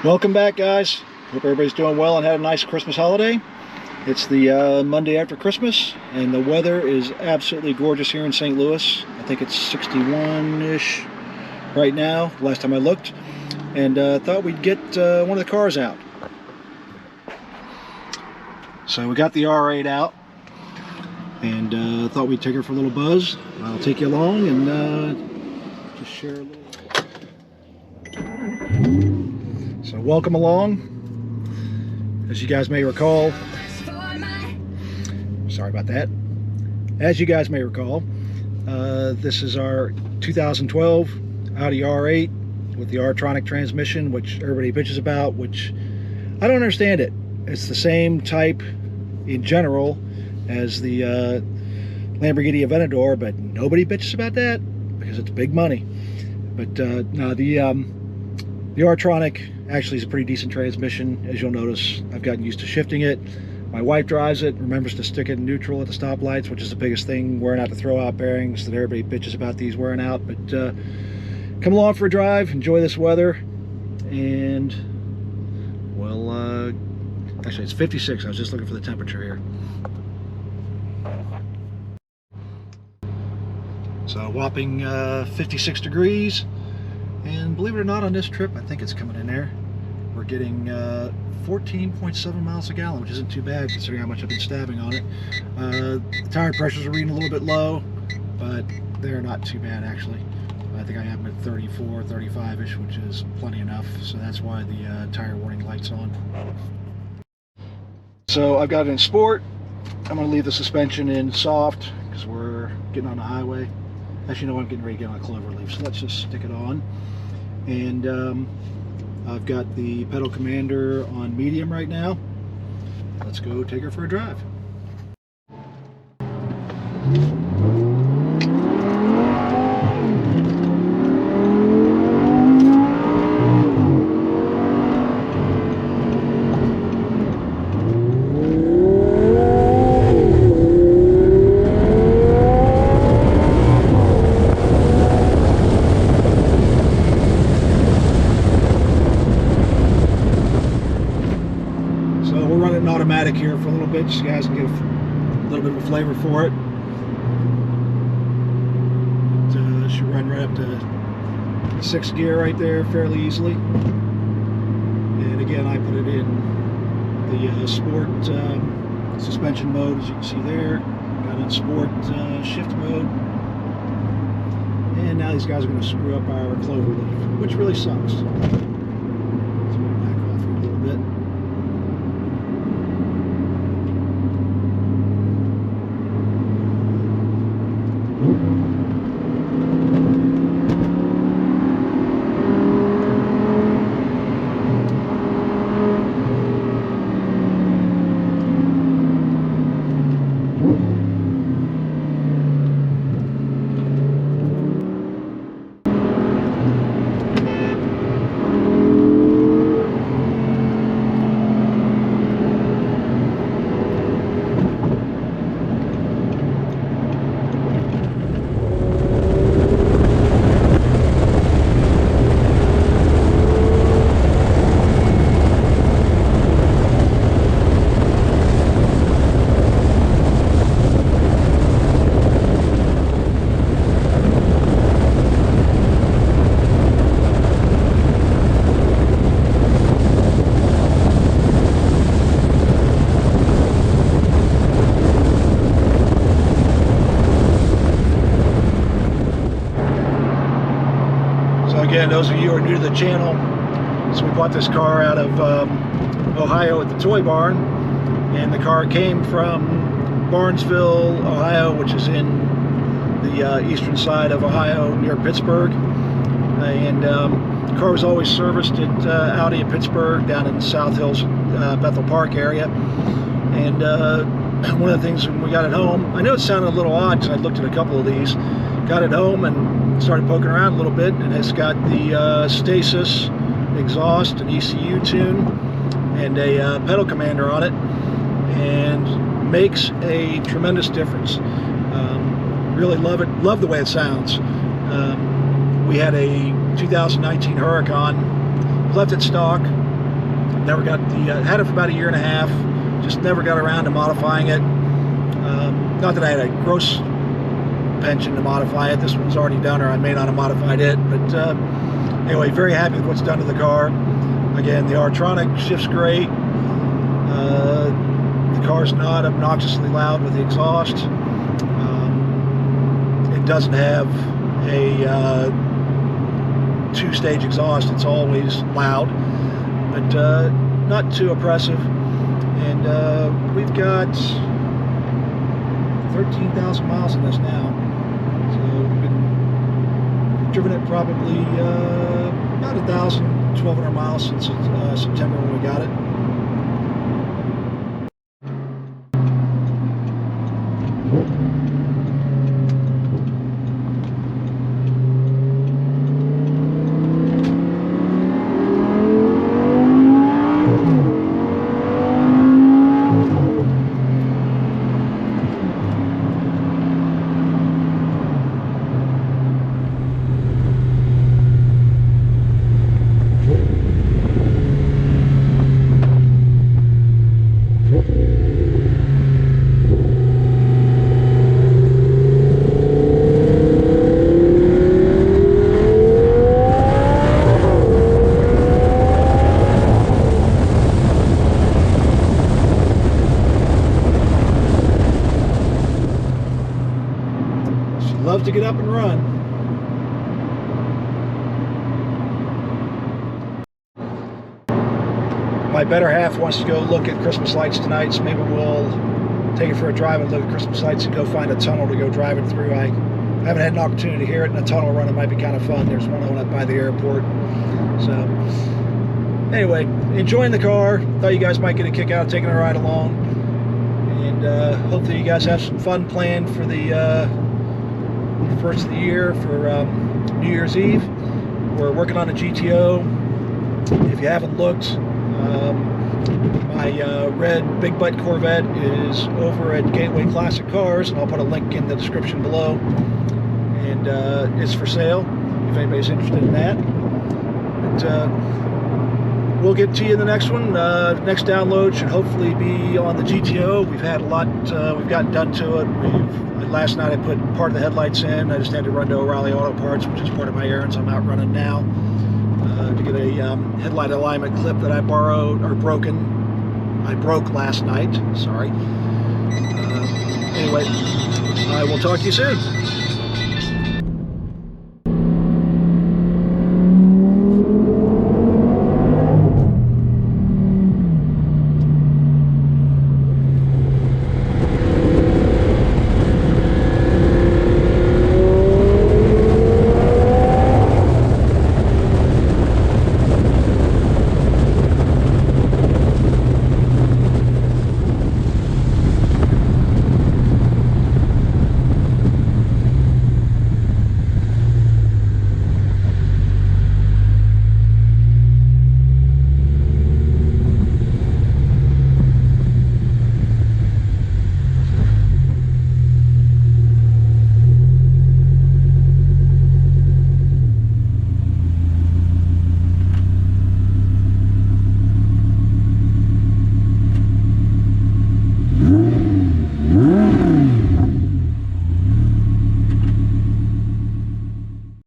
Welcome back, guys. Hope everybody's doing well and had a nice Christmas holiday. It's the Monday after Christmas, and the weather is absolutely gorgeous here in St. Louis. I think it's 61-ish right now, last time I looked, and thought we'd get one of the cars out. So we got the R8 out, and thought we'd take her for a little buzz. I'll take you along and just share a little. So welcome along. As you guys may recall, sorry about that. As you guys may recall, this is our 2012 Audi R8 with the R-tronic transmission, which everybody bitches about, which I don't understand it. It's the same type in general as the Lamborghini Aventador, but nobody bitches about that because it's big money. But no, the R-tronic actually is a pretty decent transmission. As you'll notice, I've gotten used to shifting it. My wife drives it, remembers to stick it in neutral at the stoplights, which is the biggest thing, wearing out the throw-out bearings that everybody bitches about these wearing out. But come along for a drive, enjoy this weather, and well, actually it's 56. I was just looking for the temperature here. So a whopping 56 degrees. And believe it or not, on this trip, I think it's coming in there, we're getting 14.7 miles a gallon, which isn't too bad considering how much I've been stabbing on it. The tire pressures are reading a little bit low, but they're not too bad actually. I think I have them at 34, 35-ish, which is plenty enough, so that's why the tire warning light's on. So I've got it in sport. I'm going to leave the suspension in soft because we're getting on the highway. Actually, no, I'm getting ready to get on a clover leaf, so let's just stick it on. And I've got the pedal commander on medium right now. Let's go take her for a drive. Automatic here for a little bit, so you guys can get a little bit of a flavor for it. It should run right up to 6th gear right there fairly easily. And again, I put it in the sport suspension mode, as you can see there. Got it in sport shift mode. And now these guys are going to screw up our clover leaf, which really sucks. So we'll back off here a little bit. Again, those of you who are new to the channel, so we bought this car out of Ohio at the Toy Barn, and the car came from Barnesville, Ohio, which is in the eastern side of Ohio near Pittsburgh. And The car was always serviced at Audi in Pittsburgh, down in South Hills, Bethel Park area. And one of the things when we got it home, I know it sounded a little odd because I looked at a couple of these, got it home and started poking around a little bit, and it's got the stasis exhaust, an ECU tune, and a pedal commander on it, and makes a tremendous difference. Really love it, love the way it sounds. We had a 2019 Huracan, left it stock, never got the, had it for about a year and a half, just never got around to modifying it. Not that I had a gross pension to modify it, this one's already done, or I may not have modified it, but anyway, very happy with what's done to the car. Again, the R-tronic shifts great. The car's not obnoxiously loud with the exhaust. It doesn't have a two-stage exhaust, it's always loud, but not too oppressive. And we've got 13,000 miles in this now, so we've been driven it probably about 1,200 miles since September when we got it. Love to get up and run. My better half wants to go look at Christmas lights tonight, so maybe we'll take it for a drive and look at Christmas lights and go find a tunnel to go drive it through. I haven't had an opportunity to hear it in a tunnel run. It might be kind of fun. There's one up by the airport. So anyway, enjoying the car. Thought you guys might get a kick out of taking a ride along, and hopefully you guys have some fun planned for the first of the year, for New Year's Eve. We're working on a GTO. If you haven't looked, my red big butt Corvette is over at Gateway Classic Cars, and I'll put a link in the description below, and it's for sale if anybody's interested in that. But we'll get to you in the next one. Next download should hopefully be on the GTO. We've had a lot we've gotten done to it. Last night I put part of the headlights in. I just had to run to O'Reilly Auto Parts, which is part of my errands. I'm out running now to get a headlight alignment clip that I borrowed, or I broke last night. Sorry. Anyway, I will talk to you soon.